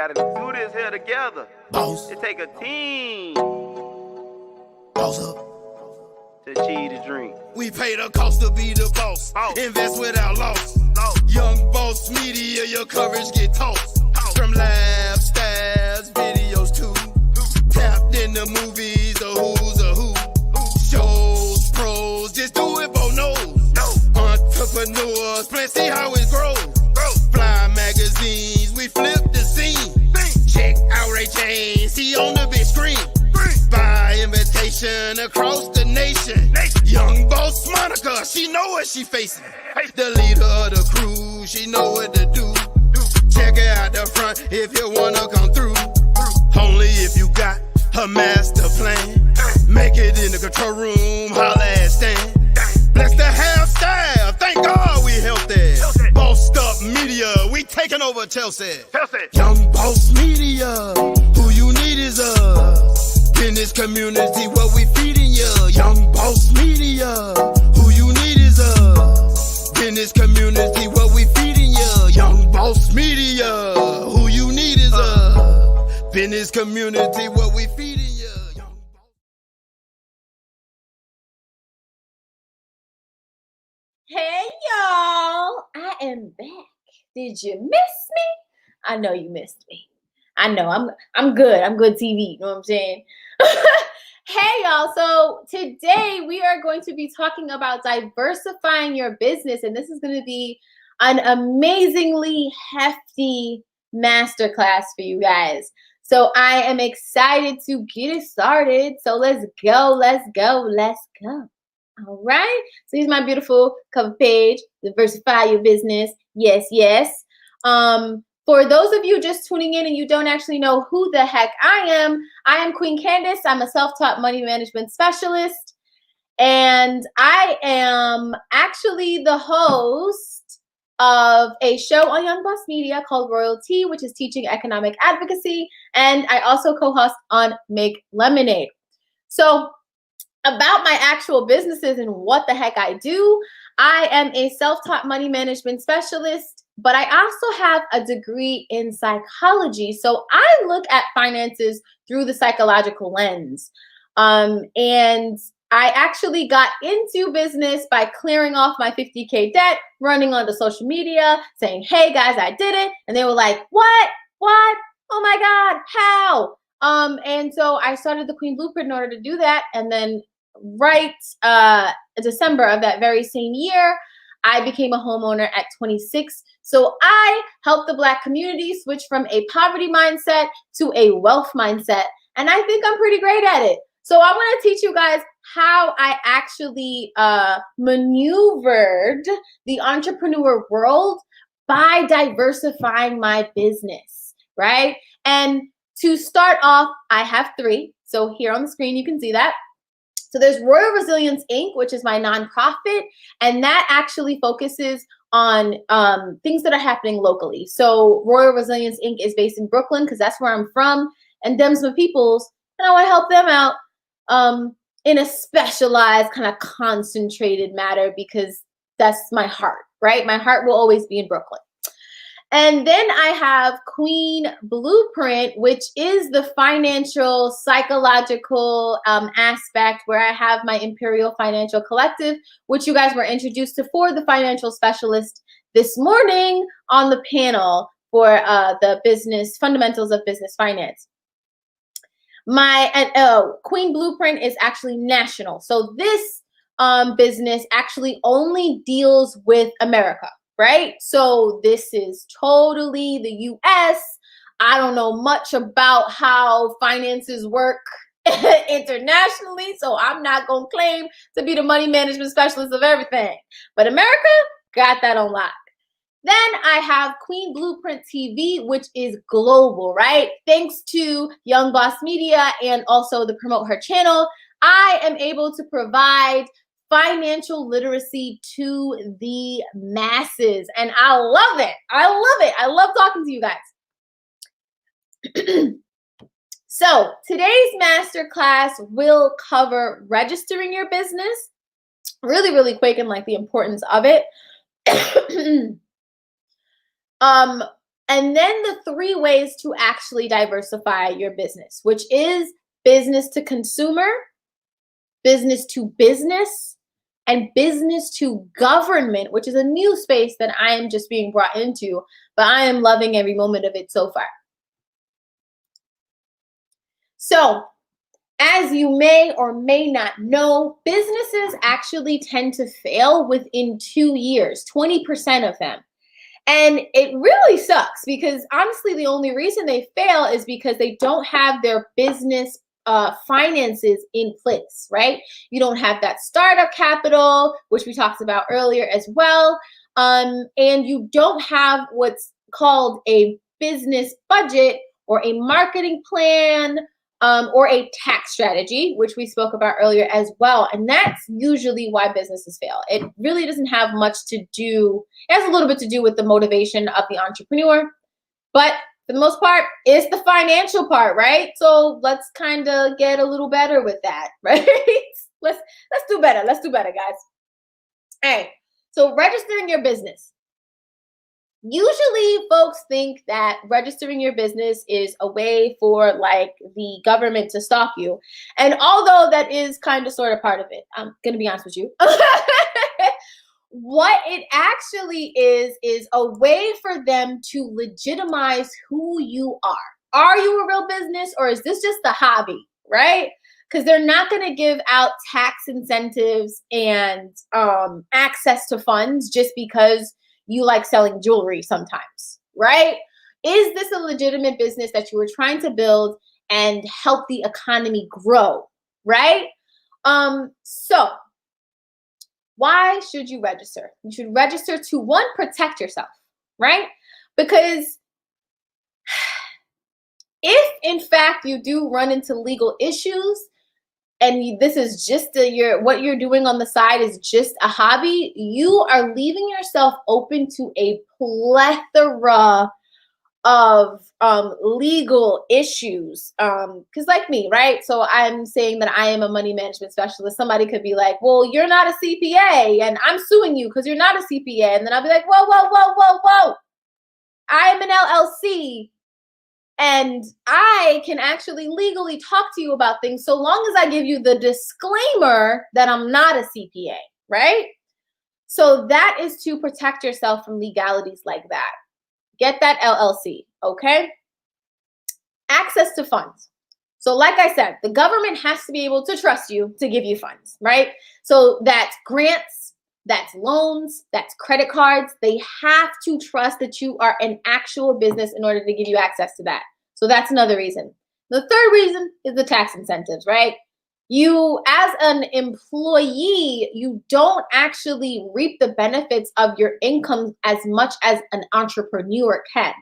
gotta do this here together. Boss. It take a team Boss up. to achieve the dream. We pay the cost to be the boss. Invest without loss. Young Boss Media, your coverage get tossed. From live stats, videos too. Tapped in the movies, the who's a who. Shows, pros, just do it for no. Entrepreneurs, plan, see how it grows. Fly magazines, we flip the scene. Check out Ray J, see on the big screen. By invitation across the nation. Young Boss Monica, she know what she facing. The leader of the crew, she know what to do. Check her out the front if you wanna come through. Only if you got her master plan. Make it in the control room, holla at Stan. Bless the half staff, thank God we healthy. Bossed up media, we taking over Chelsea. Young Boss Media, who you need is us. In this community, what we feeding ya. Young Boss Media, who you need is us. In this community, what we feeding ya. Young Boss Media, who you need is us. In this community, what we feeding ya. Hey y'all, I am back. Did you miss me? I know you missed me. I know I'm good. I'm good TV. You know what I'm saying? Hey y'all, so today we are going to be talking about diversifying your business, and this is going to be an amazingly hefty masterclass for you guys. So I am excited to get it started. So let's go. All right. So here's my beautiful cover page. Diversify your business. Yes. For those of you just tuning in and you don't actually know who the heck I am Queen Candace. I'm a self-taught money management specialist, and I am actually the host of a show on Young Boss Media called Royalty, which is teaching economic advocacy, and I also co-host on Make Lemonade. So about my actual businesses and what the heck I do, I am a self-taught money management specialist, but I also have a degree in psychology. So I look at finances through the psychological lens. And I actually got into business by clearing off my 50K debt, running onto social media, saying, hey guys, I did it. And they were like, what? Oh my God, how? And so I started the Queen Blueprint in order to do that. And then right December of that very same year, I became a homeowner at 26. So I helped the Black community switch from a poverty mindset to a wealth mindset. And I think I'm pretty great at it. So I want to teach you guys how I actually maneuvered the entrepreneur world by diversifying my business, right? And to start off, I have 3. So here on the screen, you can see that. So there's Royal Resilience Inc., which is my nonprofit, and that actually focuses on things that are happening locally. So Royal Resilience Inc. is based in Brooklyn because that's where I'm from, and them's my peoples, and I want to help them out in a specialized kind of concentrated matter because that's my heart, right? My heart will always be in Brooklyn. And then I have Queen Blueprint, which is the financial, psychological aspect where I have my Imperial Financial Collective, which you guys were introduced to for the financial specialist this morning on the panel for the business fundamentals of business finance. My Queen Blueprint is actually national. So this business actually only deals with America. Right? So this is totally the US. I don't know much about how finances work internationally, so I'm not going to claim to be the money management specialist of everything. But America got that on lock. Then I have Queen Blueprint TV, which is global, right? Thanks to Young Boss Media and also the Promote Her channel, I am able to provide financial literacy to the masses. And I love it. I love talking to you guys. So today's masterclass will cover registering your business really quick and like the importance of it. And then the 3 ways to actually diversify your business, which is business to consumer, business to business, and business to government, which is a new space that I am just being brought into, but I am loving every moment of it so far. So, as you may or may not know, businesses actually tend to fail within 2 years, 20% of them. And it really sucks because honestly, the only reason they fail is because they don't have their business finances in place, right? You don't have that startup capital, which we talked about earlier as well. And you don't have what's called a business budget or a marketing plan, or a tax strategy, which we spoke about earlier as well. And that's usually why businesses fail. It really doesn't have much to do, it has a little bit to do with the motivation of the entrepreneur, but for the most part, it's the financial part, right? So let's kind of get a little better with that, right? Let's do better. Let's do better, guys. All right. So registering your business. Usually folks think that registering your business is a way for like the government to stalk you. And although that is kind of sort of part of it, I'm going to be honest with you. What it actually is a way for them to legitimize who you are. Are you a real business or is this just a hobby, right? Because they're not going to give out tax incentives and access to funds just because you like selling jewelry sometimes, right? Is this a legitimate business that you were trying to build and help the economy grow, right? So why should you register? You should register to, 1, protect yourself, right? Because if in fact you do run into legal issues, and this is just what you're doing on the side is just a hobby, you are leaving yourself open to a plethora of legal issues. Because like me, right? So I'm saying that I am a money management specialist. Somebody could be like, well, you're not a CPA, and I'm suing you because you're not a CPA. And then I'll be like, whoa, whoa, whoa, whoa, whoa. I'm an LLC. And I can actually legally talk to you about things so long as I give you the disclaimer that I'm not a CPA, right? So that is to protect yourself from legalities like that. Get that LLC, okay? Access to funds. So like I said, the government has to be able to trust you to give you funds, right? So that's grants, that's loans, that's credit cards. They have to trust that you are an actual business in order to give you access to that. So that's another reason. The third reason is the tax incentives, right? You, as an employee, you don't actually reap the benefits of your income as much as an entrepreneur can.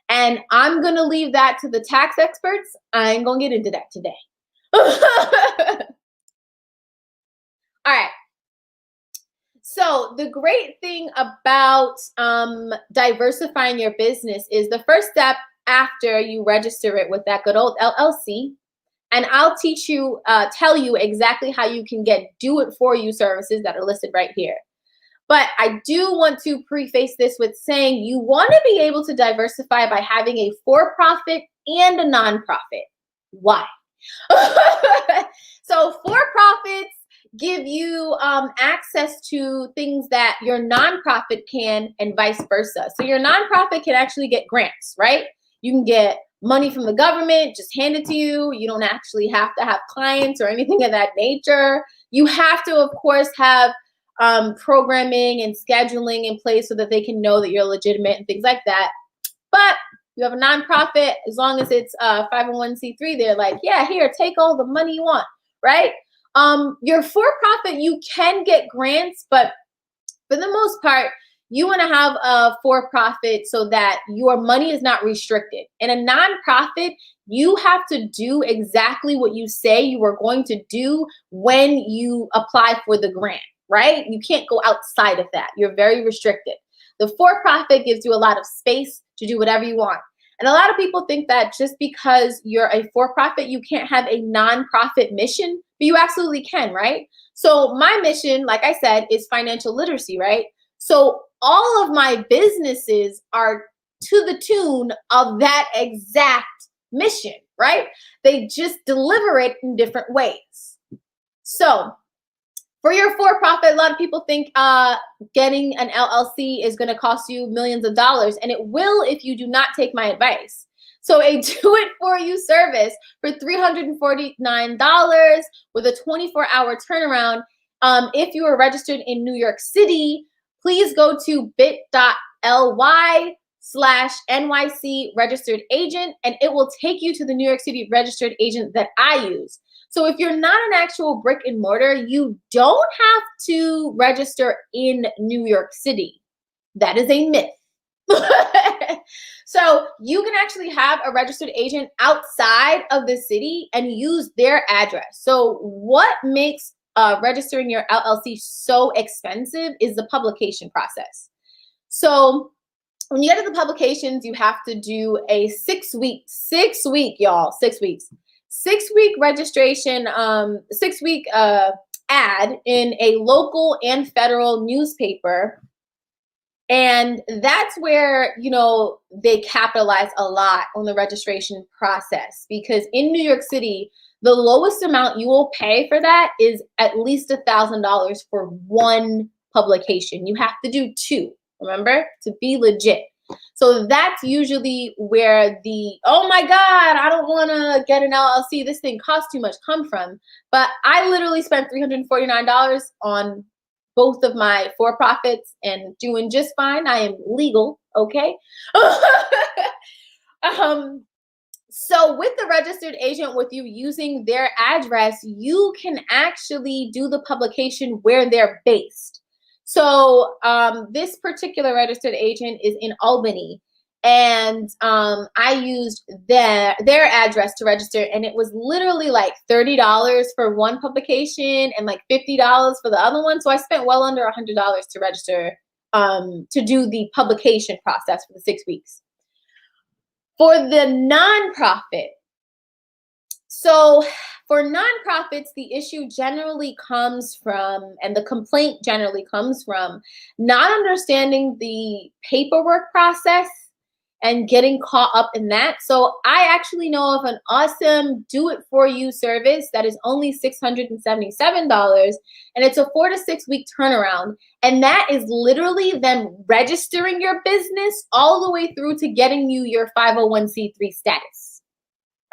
And I'm going to leave that to the tax experts. I ain't going to get into that today. All right. So the great thing about diversifying your business is the first step after you register it with that good old LLC. And I'll teach you, tell you exactly how you can get do-it-for-you services that are listed right here. But I do want to preface this with saying you want to be able to diversify by having a for-profit and a nonprofit. Why? So for-profits give you access to things that your nonprofit can, and vice versa. So your nonprofit can actually get grants, right? You can get money from the government, just hand it to you. You don't actually have to have clients or anything of that nature. You have to, of course, have programming and scheduling in place so that they can know that you're legitimate and things like that. But you have a nonprofit, as long as it's 501c3, they're like, yeah, here, take all the money you want, right? Your for-profit, you can get grants, but for the most part, you want to have a for-profit so that your money is not restricted. In a nonprofit, you have to do exactly what you say you are going to do when you apply for the grant, right? You can't go outside of that. You're very restricted. The for-profit gives you a lot of space to do whatever you want. And a lot of people think that just because you're a for-profit, you can't have a nonprofit mission, but you absolutely can, right? So my mission, like I said, is financial literacy, right? So all of my businesses are to the tune of that exact mission, right? They just deliver it in different ways. So for your for-profit, a lot of people think getting an LLC is going to cost you millions of dollars, and it will if you do not take my advice. So a do-it-for-you service for $349 with a 24-hour turnaround. If you are registered in New York City, please go to bit.ly/NYC registered agent, and it will take you to the New York City registered agent that I use. So if you're not an actual brick and mortar, you don't have to register in New York City. That is a myth. So you can actually have a registered agent outside of the city and use their address. So what makes registering your LLC so expensive is the publication process. So when you get to the publications, you have to do a 6 week, y'all, 6 weeks. 6 week registration, 6 week ad in a local and federal newspaper. And that's where, you know, they capitalize a lot on the registration process, because in New York City, the lowest amount you will pay for that is at least $1,000 for one publication. You have to do 2, remember, to be legit. So that's usually where the, oh my God, I don't want to get an LLC, this thing costs too much, come from. But I literally spent $349 on both of my for-profits and doing just fine. I am legal, okay? So with the registered agent, with you using their address, you can actually do the publication where they're based. So this particular registered agent is in Albany, and I used their address to register, and it was literally like $30 for one publication and like $50 for the other one. So I spent well under $100 to register to do the publication process for the 6 weeks. For the nonprofit, so for nonprofits, the issue generally comes from, and the complaint generally comes from, not understanding the paperwork process and getting caught up in that. So I actually know of an awesome do-it-for-you service that is only $677, and it's a 4 to 6 week turnaround. And that is literally them registering your business all the way through to getting you your 501c3 status.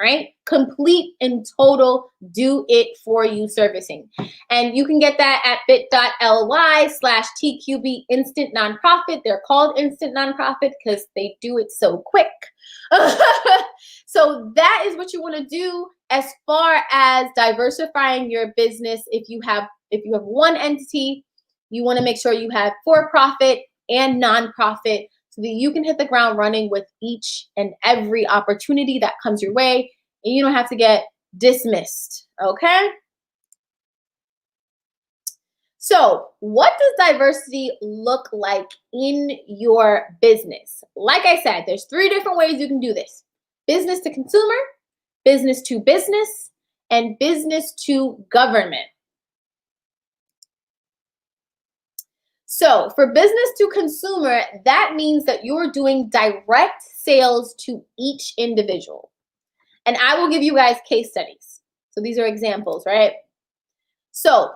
Right? Complete and total do-it-for-you servicing. And you can get that at bit.ly/TQB Instant Nonprofit. They're called Instant Nonprofit because they do it so quick. So that is what you want to do as far as diversifying your business. If you have one entity, you want to make sure you have for-profit and nonprofit, so that you can hit the ground running with each and every opportunity that comes your way, and you don't have to get dismissed, okay? So what does diversity look like in your business? Like I said, there's 3 different ways you can do this: business to consumer, business to business, and business to government. So for business to consumer, that means that you're doing direct sales to each individual. And I will give you guys case studies. So these are examples, right? So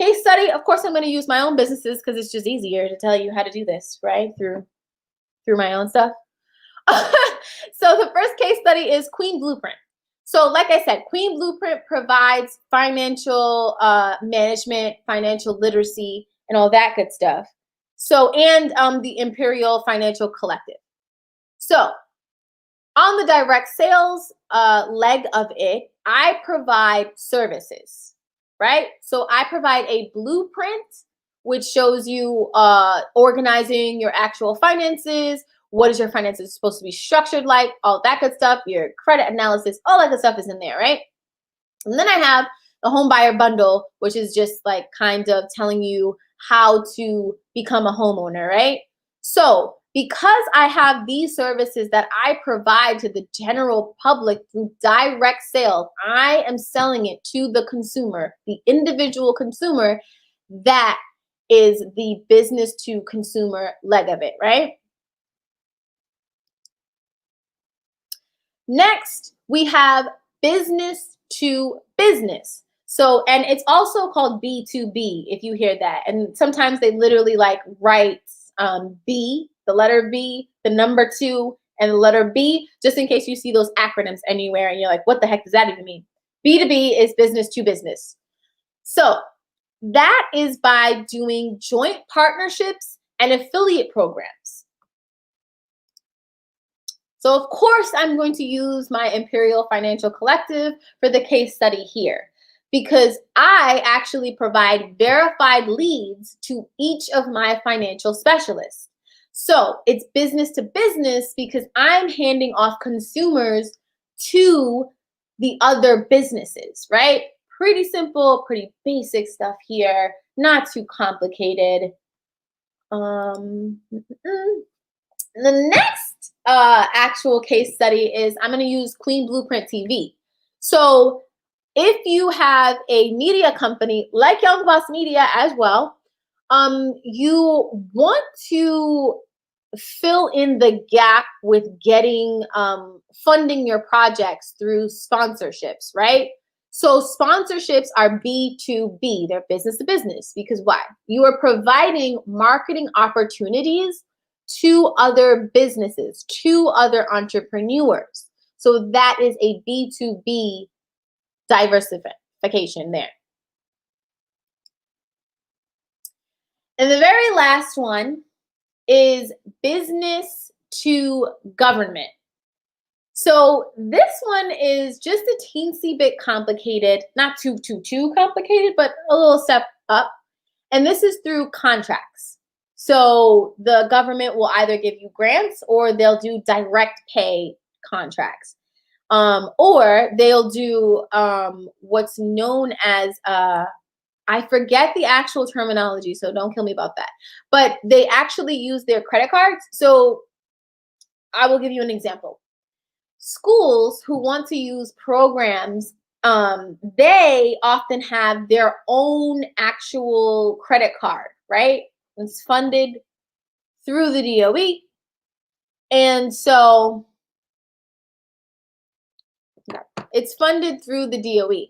case study, of course, I'm going to use my own businesses because it's just easier to tell you how to do this, right? Through my own stuff. So the first case study is Queen Blueprint. So like I said, Queen Blueprint provides financial management, financial literacy, and all that good stuff. So, and the Imperial Financial Collective. So on the direct sales leg of it, I provide services, right? So I provide a blueprint, which shows you organizing your actual finances. What is your finances supposed to be structured like? All that good stuff, your credit analysis, all that good stuff is in there, right? And then I have the home buyer bundle, which is just like kind of telling you how to become a homeowner, right? So because I have these services that I provide to the general public through direct sales, I am selling it to the consumer, the individual consumer. That is the business to consumer leg of it, right? Next, we have business to business. So, and it's also called B2B, if you hear that. And sometimes they literally like write B, the letter B, the number 2, and the letter B, just in case you see those acronyms anywhere and you're like, what the heck does that even mean? B2B is business to business. So that is by doing joint partnerships and affiliate programs. So of course, I'm going to use my Imperial Financial Collective for the case study here, because I actually provide verified leads to each of my financial specialists. So it's business to business because I'm handing off consumers to the other businesses, right? Pretty simple, pretty basic stuff here, not too complicated. The next actual case study is I'm going to use Queen Blueprint TV. So if you have a media company like Young Boss Media as well, you want to fill in the gap with getting funding your projects through sponsorships, right? So sponsorships are B2B, they're business to business, because why? You are providing marketing opportunities to other businesses, to other entrepreneurs. So that is a B2B diversification there. And the very last one is business to government. So this one is just a teensy bit complicated, not too complicated, but a little step up. And this is through contracts. So the government will either give you grants or they'll do direct pay contracts. Or they'll do what's known as, I forget the actual terminology, so don't kill me about that. But they actually use their credit cards. So I will give you an example. Schools who want to use programs, they often have their own actual credit card, right? It's funded through the DOE. And so it's funded through the DOE.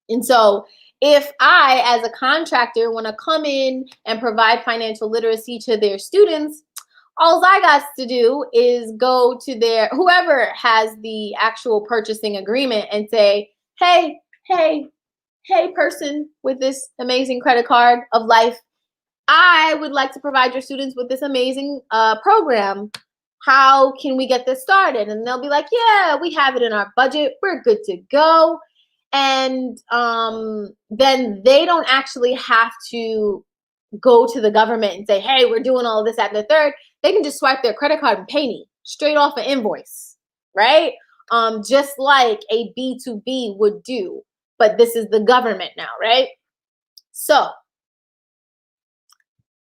And so if I, as a contractor, want to come in and provide financial literacy to their students, all I got to do is go to their, whoever has the actual purchasing agreement and say, hey, person with this amazing credit card of life, I would like to provide your students with this amazing program. How can we get this started? And they'll be like, yeah, we have it in our budget. We're good to go. And then they don't actually have to go to the government and say, hey, we're doing all of this, that, and the third. They can just swipe their credit card and pay me straight off an invoice, right? Just like a B2B would do. But this is the government now, right? So,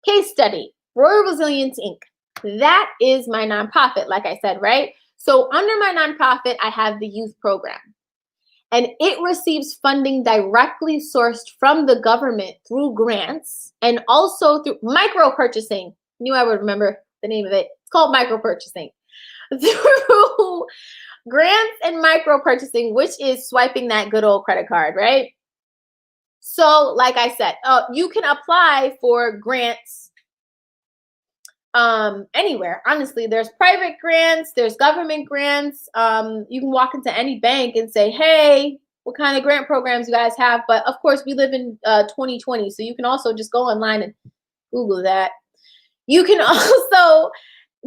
case study, Royal Resilience Inc. That is my nonprofit, like I said, right? So under my nonprofit, I have the youth program. And it receives funding directly sourced from the government through grants and also through micro purchasing. Knew I would remember the name of it. It's called micro purchasing. Through grants and micro purchasing, which is swiping that good old credit card, right? So like I said, you can apply for grants anywhere. Honestly, there's private grants, there's government grants. You can walk into any bank and say, hey, what kind of grant programs you guys have? But of course, we live in 2020, so you can also just go online and Google that. You can also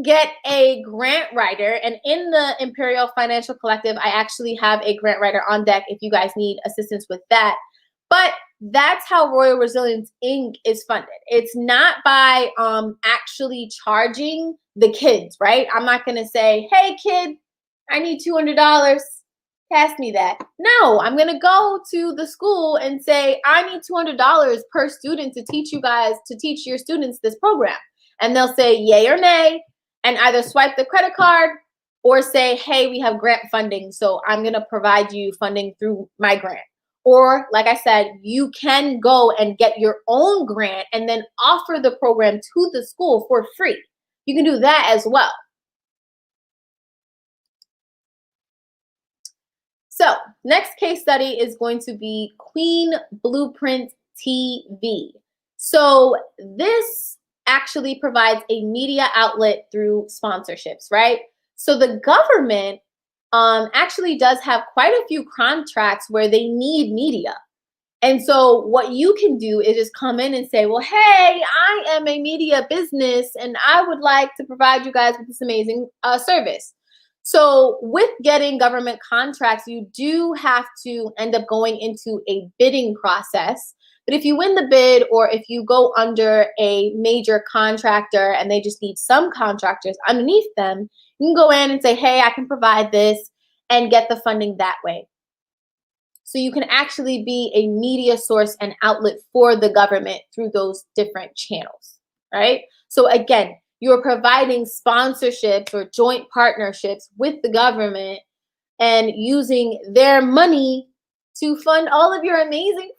get a grant writer, and in the Imperial Financial Collective, I actually have a grant writer on deck if you guys need assistance with that. But that's how Royal Resilience Inc. is funded. It's not by actually charging the kids, right? I'm not going to say, hey, kid, I need $200. Pass me that. No, I'm going to go to the school and say, I need $200 per student to teach you guys, to teach your students this program. And they'll say yay or nay, and either swipe the credit card or say, hey, we have grant funding, so I'm going to provide you funding through my grant. Or, like I said, you can go and get your own grant and then offer the program to the school for free. You can do that as well. So next case study is going to be Queen Blueprint TV. So this actually provides a media outlet through sponsorships, right? So the government actually does have quite a few contracts where they need media. And so what you can do is just come in and say, well, hey, I am a media business and I would like to provide you guys with this amazing service. So with getting government contracts, you do have to end up going into a bidding process. But if you win the bid, or if you go under a major contractor and they just need some contractors underneath them, you can go in and say, hey, I can provide this, and get the funding that way. So you can actually be a media source and outlet for the government through those different channels, right? So again, you're providing sponsorships or joint partnerships with the government and using their money to fund all of your amazing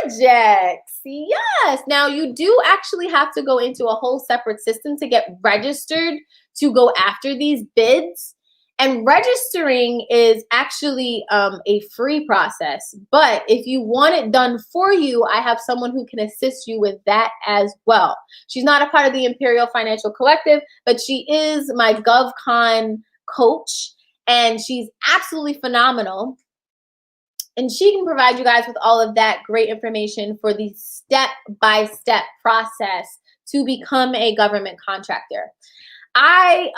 projects. Yes. Now you do actually have to go into a whole separate system to get registered to go after these bids. And registering is actually a free process. But if you want it done for you, I have someone who can assist you with that as well. She's not a part of the Imperial Financial Collective, but she is my GovCon coach, and she's absolutely phenomenal. And she can provide you guys with all of that great information for the step-by-step process to become a government contractor. I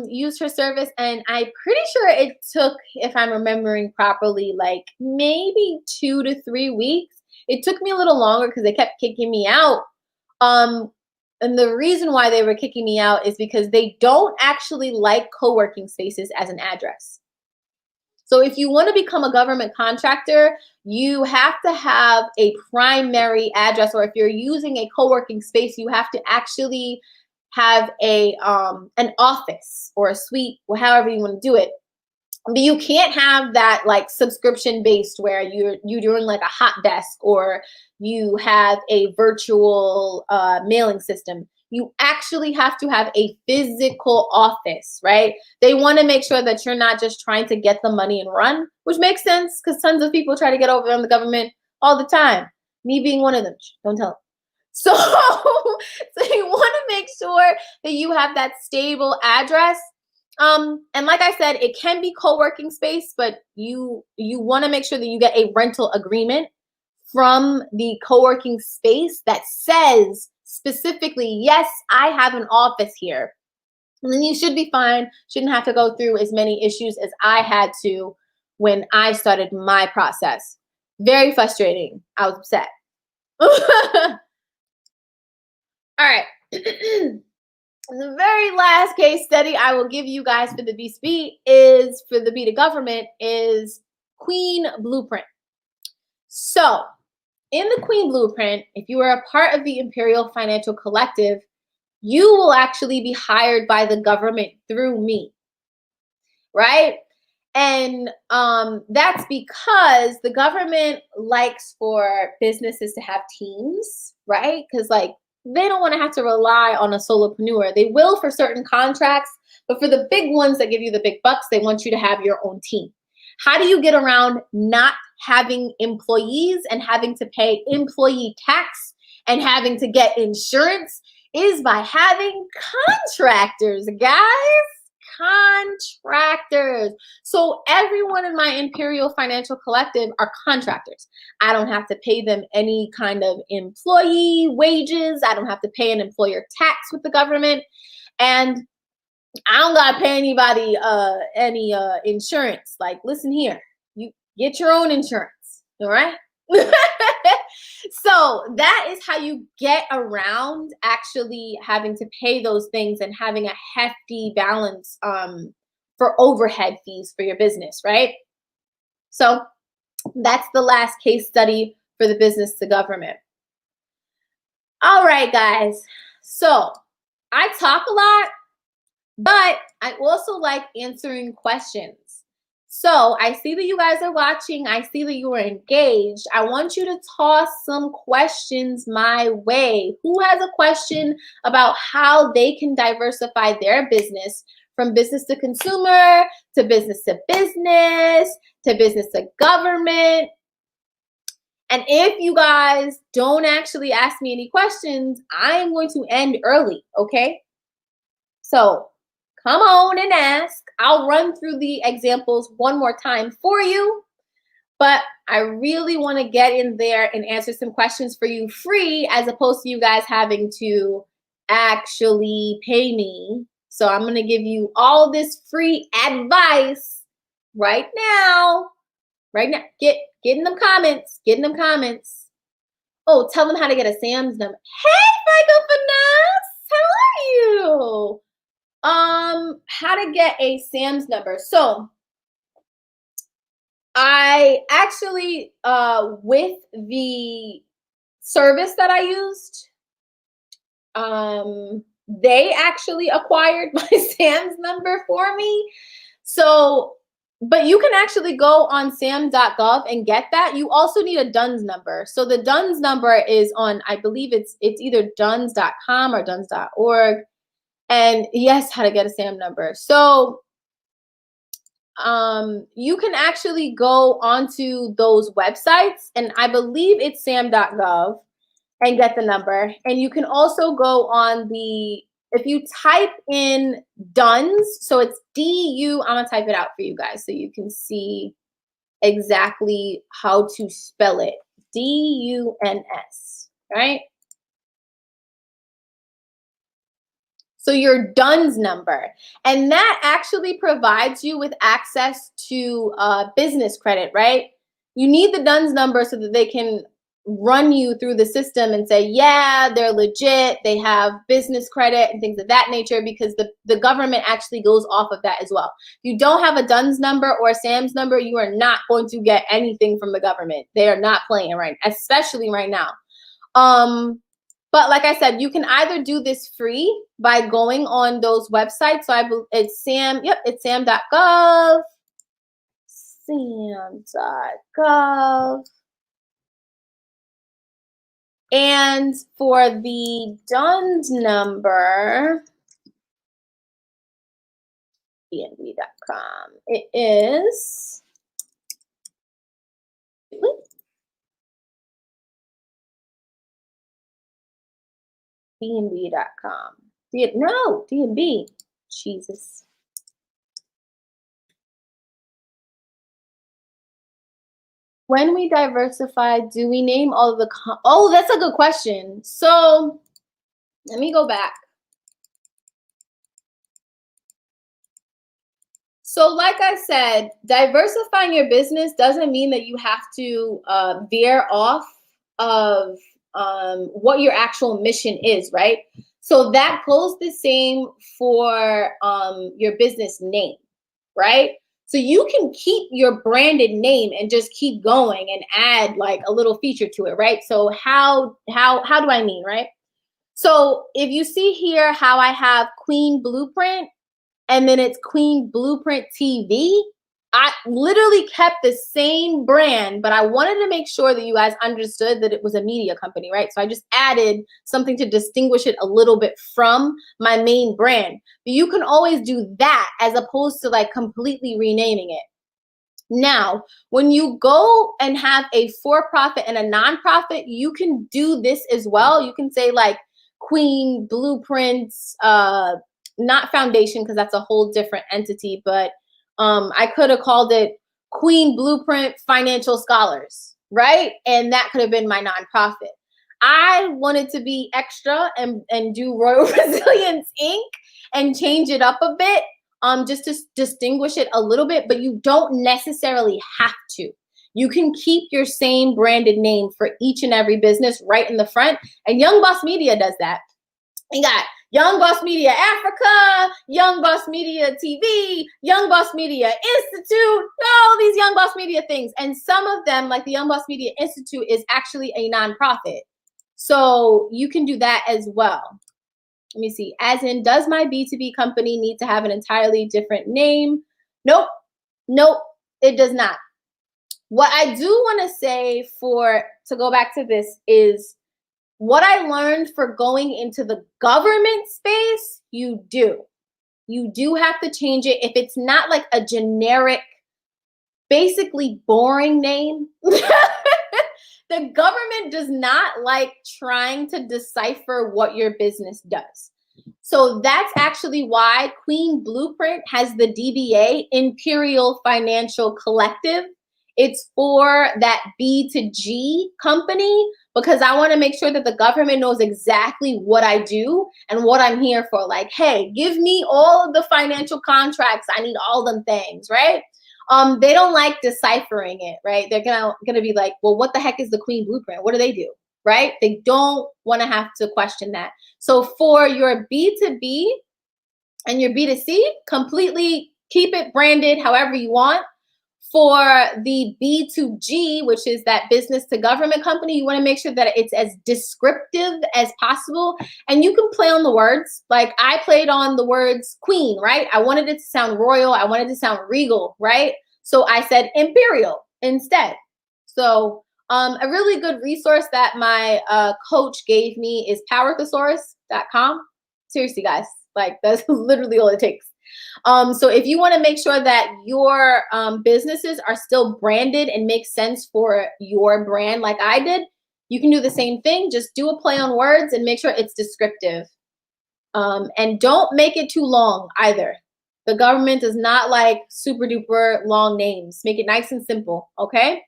used her service, and I'm pretty sure it took, if I'm remembering properly, like maybe 2 to 3 weeks. It took me a little longer because they kept kicking me out. And the reason why they were kicking me out is because they don't actually like co-working spaces as an address. So if you want to become a government contractor, you have to have a primary address, or if you're using a co-working space, you have to actually have a an office or a suite, or however you want to do it. But you can't have that like subscription based where you're doing like a hot desk, or you have a virtual mailing system. You actually have to have a physical office, right? They want to make sure that you're not just trying to get the money and run, which makes sense because tons of people try to get over on the government all the time. Me being one of them. Don't tell them. So you want to make sure that you have that stable address. And like I said, it can be co-working space, but you want to make sure that you get a rental agreement from the co-working space that says specifically, yes, I have an office here. And then you should be fine. Shouldn't have to go through as many issues as I had to when I started my process. Very frustrating. I was upset. All right. The very last case study I will give you guys for the B2B is for the B2 government is Queen Blueprint. So in the Queen Blueprint, if you are a part of the Imperial Financial Collective, you will actually be hired by the government through me, right? And that's because the government likes for businesses to have teams, right? Because like, they don't want to have to rely on a solopreneur. They will for certain contracts, but for the big ones that give you the big bucks, they want you to have your own team. How do you get around not having employees and having to pay employee tax and having to get insurance? Is by having contractors, guys. Contractors. So everyone in my Imperial Financial Collective are contractors. I don't have to pay them any kind of employee wages. I don't have to pay an employer tax with the government. And I don't gotta pay anybody any insurance. Like, listen here, you get your own insurance, all right? So that is how you get around actually having to pay those things and having a hefty balance for overhead fees for your business, right? So that's the last case study for the business to government. All right, guys. So I talk a lot, but I also like answering questions. So I see that you guys are watching. I see that you are engaged. I want you to toss some questions my way. Who has a question about how they can diversify their business from business to consumer, to business to business to government. And if you guys don't actually ask me any questions, I am going to end early, okay? So come on and ask. I'll run through the examples one more time for you, but I really want to get in there and answer some questions for you free, as opposed to you guys having to actually pay me. So I'm going to give you all this free advice right now. Right now. Get in them comments. Get in them comments. Oh, tell them how to get a Sam's number. Hey, Franco Finesse, how are you? How to get a Sam's number. So I actually, with the service that I used, they actually acquired my Sam's number for me. So, but you can actually go on sam.gov and get that. You also need a DUNS number. So the DUNS number is on, I believe it's either duns.com or duns.org. And yes, how to get a SAM number. So you can actually go onto those websites, and I believe it's sam.gov, and get the number. And you can also go on if you type in DUNS, so it's D-U, I'm gonna type it out for you guys so you can see exactly how to spell it. D-U-N-S, right? So your DUNS number, and that actually provides you with access to business credit, right? You need the DUNS number so that they can run you through the system and say, yeah, they're legit, they have business credit and things of that nature, because the government actually goes off of that as well. If you don't have a DUNS number or a SAM's number, you are not going to get anything from the government. They are not playing right, especially right now. But like I said, you can either do this free by going on those websites. So it's sam.gov, sam.gov. And for the DUNS number, bnb.com, it is DNB.com. No, DNB. Jesus. When we diversify, do we name all of the oh, that's a good question. So let me go back. So like I said, diversifying your business doesn't mean that you have to veer off of what your actual mission is, right? So that goes the same for your business name, right? So you can keep your branded name and just keep going and add like a little feature to it, right? So how do I mean, right? So if you see here how I have Queen Blueprint and then it's Queen Blueprint TV, I literally kept the same brand, but I wanted to make sure that you guys understood that it was a media company, right? So I just added something to distinguish it a little bit from my main brand. But you can always do that as opposed to like completely renaming it. Now, when you go and have a for-profit and a nonprofit, you can do this as well. You can say like Queen Blueprints, not foundation, because that's a whole different entity, but I could have called it Queen Blueprint Financial Scholars, right? And that could have been my nonprofit. I wanted to be extra and do Royal Resilience Inc. and change it up a bit, just to distinguish it a little bit, but you don't necessarily have to. You can keep your same branded name for each and every business right in the front, and Young Boss Media does that. You got Young Boss Media Africa, Young Boss Media TV, Young Boss Media Institute, all these Young Boss Media things. And some of them, like the Young Boss Media Institute, is actually a nonprofit. So you can do that as well. Let me see. As in, does my B2B company need to have an entirely different name? Nope. Nope, it does not. What I do want to say to go back to this is, what I learned for going into the government space, you do. you do have to change it. If it's not like a generic, basically boring name, the government does not like trying to decipher what your business does. So that's actually why Queen Blueprint has the DBA, Imperial Financial Collective. It's for that B to G company, because I want to make sure that the government knows exactly what I do and what I'm here for. Like, hey, give me all of the financial contracts. I need all them things, right? They don't like deciphering it, right? They're gonna be like, well, what the heck is the Queen Blueprint? What do they do, right? They don't want to have to question that. So for your B2B and your B2C, completely keep it branded however you want. For the B2G, which is that business to government company, you want to make sure that it's as descriptive as possible. And you can play on the words. Like I played on the words queen, right? I wanted it to sound royal. I wanted it to sound regal, right? So I said imperial instead. So a really good resource that my coach gave me is powerthesaurus.com. Seriously, guys, like that's literally all it takes. So if you want to make sure that your businesses are still branded and make sense for your brand like I did, you can do the same thing. Just do a play on words and make sure it's descriptive. And don't make it too long either. The government does not like super duper long names. Make it nice and simple, okay?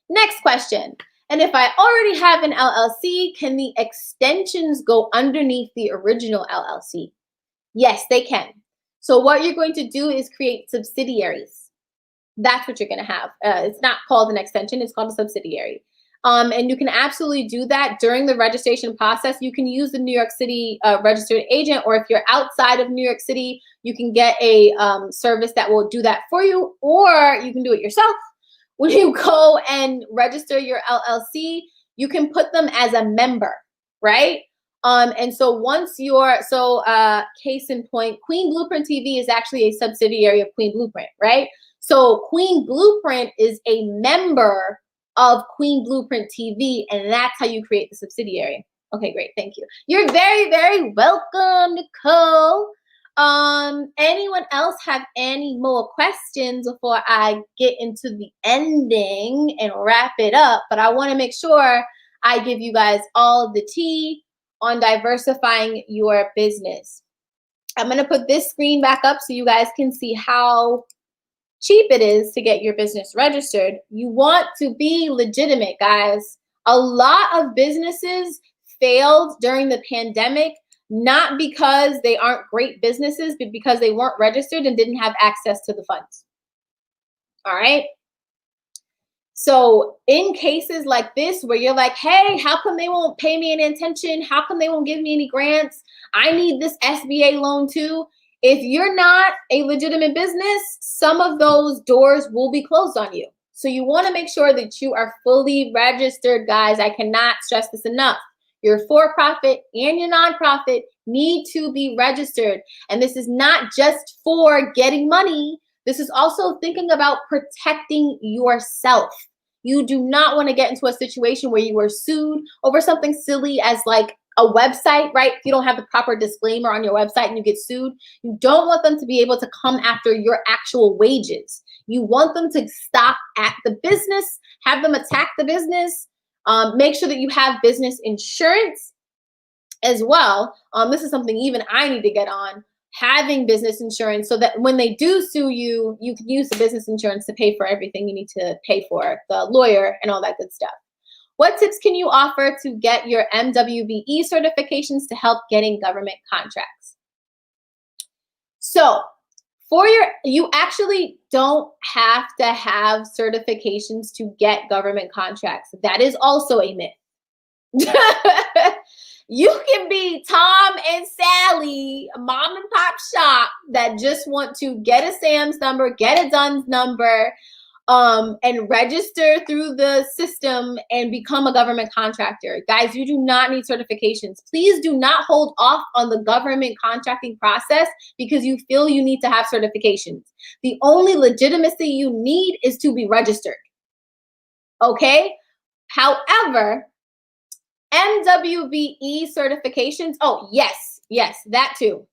Next question. And if I already have an LLC, can the extensions go underneath the original LLC? Yes, they can. So what you're going to do is create subsidiaries. That's what you're going to have. It's not called an extension. It's called a subsidiary. And you can absolutely do that during the registration process. You can use the New York City registered agent, or if you're outside of New York City, you can get a service that will do that for you, or you can do it yourself. When you go and register your LLC, you can put them as a member, right? And so once case in point, Queen Blueprint TV is actually a subsidiary of Queen Blueprint, right? So Queen Blueprint is a member of Queen Blueprint TV, and that's how you create the subsidiary. Okay, great, thank you. You're very, very welcome, Nicole. Anyone else have any more questions before I get into the ending and wrap it up? But I want to make sure I give you guys all the tea on diversifying your business. I'm going to put this screen back up so you guys can see how cheap it is to get your business registered. You want to be legitimate, guys. A lot of businesses failed during the pandemic, not because they aren't great businesses, but because they weren't registered and didn't have access to the funds. All right. So in cases like this, where you're like, hey, how come they won't pay me any attention? How come they won't give me any grants? I need this SBA loan too. If you're not a legitimate business, some of those doors will be closed on you. So you want to make sure that you are fully registered, guys. I cannot stress this enough. Your for-profit and your nonprofit need to be registered. And this is not just for getting money. This is also thinking about protecting yourself. You do not want to get into a situation where you are sued over something silly as like a website, right? If you don't have the proper disclaimer on your website and you get sued, you don't want them to be able to come after your actual wages. You want them to stop at the business, have them attack the business. Make sure that you have business insurance as well. This is something even I need to get on, having business insurance, so that when they do sue you, you can use the business insurance to pay for everything you need to pay for, the lawyer and all that good stuff. What tips can you offer to get your MWBE certifications to help getting government contracts? So you actually don't have to have certifications to get government contracts. That is also a myth. You can be Tom and Sally, a mom and pop shop that just want to get a Sam's number, get a DUNS number, and register through the system and become a government contractor. Guys, you do not need certifications. Please do not hold off on the government contracting process because you feel you need to have certifications. The only legitimacy you need is to be registered. Okay? However, MWBE certifications, oh, yes, that too.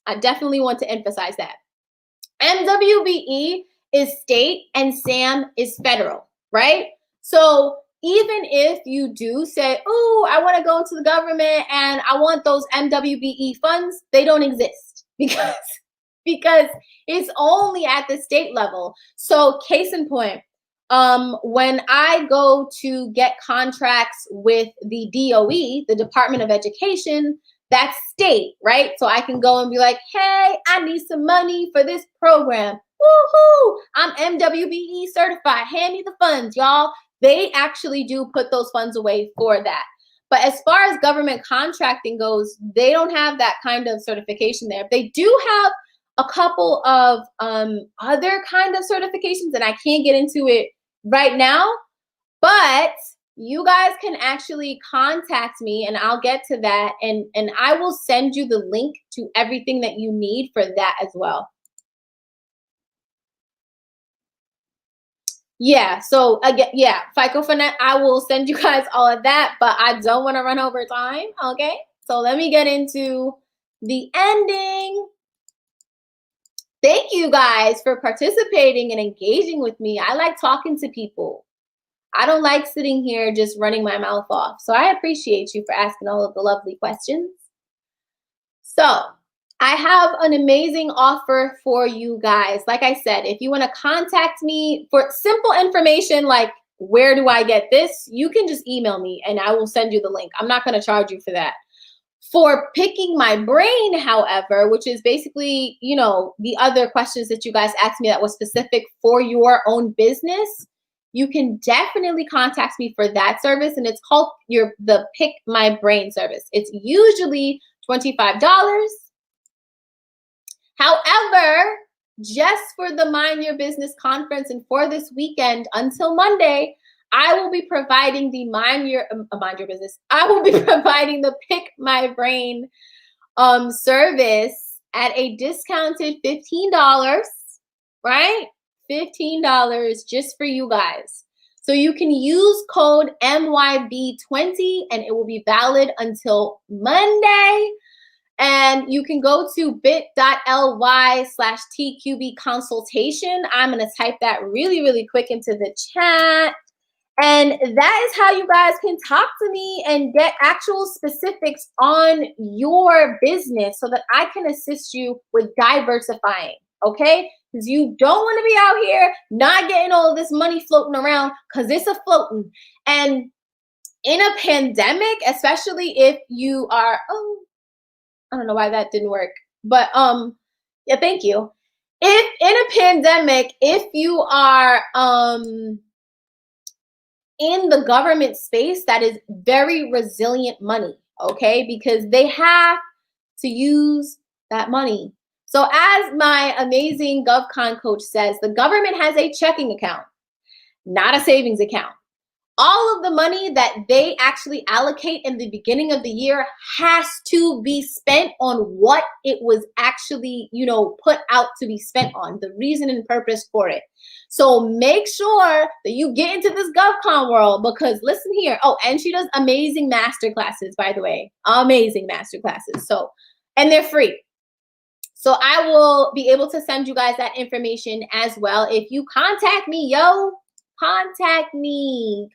I definitely want to emphasize that. MWBE is state and SAM is federal, right? So even if you do say, oh, I want to go into the government and I want those MWBE funds, they don't exist because it's only at the state level. So case in point, when I go to get contracts with the DOE, the Department of Education, that's state, right? So I can go and be like, hey, I need some money for this program. Woohoo! I'm MWBE certified. Hand me the funds, y'all. They actually do put those funds away for that. But as far as government contracting goes, they don't have that kind of certification there. They do have a couple of other kind of certifications, and I can't get into it right now, but you guys can actually contact me and I'll get to that, and I will send you the link to everything that you need for that as well. Yeah, so again, yeah, FICO Finette, I will send you guys all of that, but I don't want to run over time, okay? So let me get into the ending. Thank you guys for participating and engaging with me. I like talking to people. I don't like sitting here just running my mouth off. So I appreciate you for asking all of the lovely questions. So I have an amazing offer for you guys. Like I said, if you want to contact me for simple information like where do I get this, you can just email me and I will send you the link. I'm not going to charge you for that. For picking my brain, however, which is basically, you know, the other questions that you guys asked me that was specific for your own business, you can definitely contact me for that service, and it's called the Pick My Brain service. It's usually $25. However, just for the Mind Your Business conference and for this weekend until Monday, I will be providing the Mind Your Business. I will be providing the Pick My Brain service at a discounted $15, right? $15 just for you guys. So you can use code MYB20 and it will be valid until Monday. And you can go to bit.ly/TQB consultation. I'm going to type that really, really quick into the chat. And that is how you guys can talk to me and get actual specifics on your business so that I can assist you with diversifying, okay? Because you don't want to be out here not getting all of this money floating around because it's a floating. And in a pandemic, especially if you are, I don't know why that didn't work, but yeah, thank you. If in a pandemic, if you are in the government space, that is very resilient money, okay? Because they have to use that money. So as my amazing GovCon coach says, the government has a checking account, not a savings account. All of the money that they actually allocate in the beginning of the year has to be spent on what it was actually, you know, put out to be spent on, the reason and purpose for it. So make sure that you get into this GovCon world, because listen here. Oh, and she does amazing master classes, by the way, amazing master classes. So, and they're free. So I will be able to send you guys that information as well. If you contact me, contact me.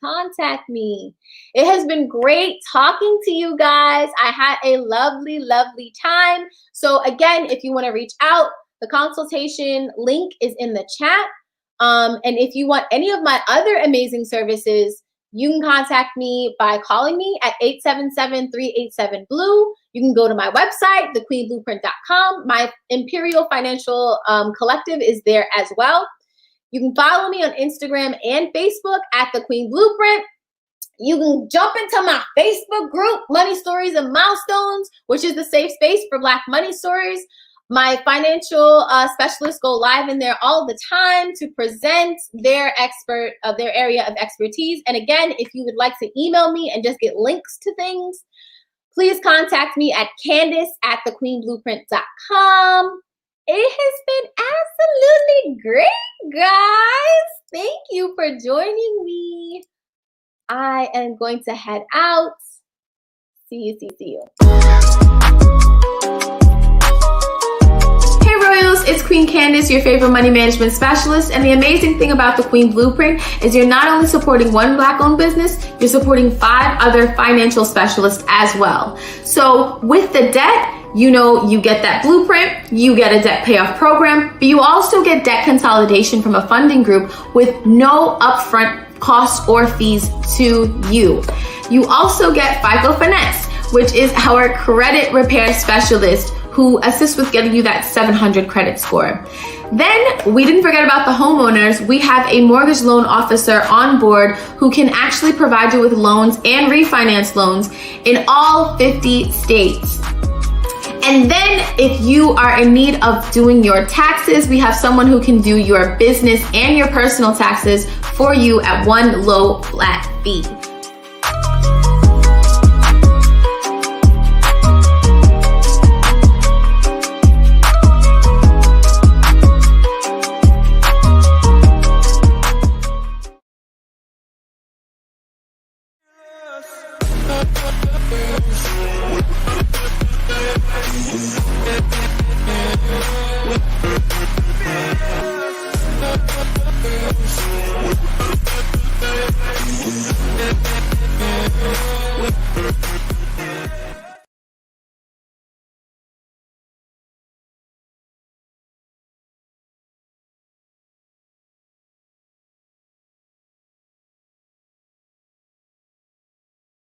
It has been great talking to you guys. I had a lovely, lovely time. So again, if you want to reach out, the consultation link is in the chat. And if you want any of my other amazing services, you can contact me by calling me at 877-387-BLUE. You can go to my website, thequeenblueprint.com. My Imperial Financial Collective is there as well. You can follow me on Instagram and Facebook at The Queen Blueprint. You can jump into my Facebook group, Money Stories and Milestones, which is the safe space for Black money stories. My financial specialists go live in there all the time to present their area of expertise. And again, if you would like to email me and just get links to things, please contact me at Candace@thequeenblueprint.com. It has been absolutely great, guys. Thank you for joining me. I am going to head out. See you. Royals, it's Queen Candace, your favorite money management specialist. And the amazing thing about the Queen Blueprint is you're not only supporting one Black-owned business, you're supporting 5 other financial specialists as well. So with the debt, you know, you get that blueprint, you get a debt payoff program, but you also get debt consolidation from a funding group with no upfront costs or fees to you. You also get FICO Finesse, which is our credit repair specialist who assists with getting you that 700 credit score. Then we didn't forget about the homeowners. We have a mortgage loan officer on board who can actually provide you with loans and refinance loans in all 50 states. And then if you are in need of doing your taxes, we have someone who can do your business and your personal taxes for you at one low flat fee.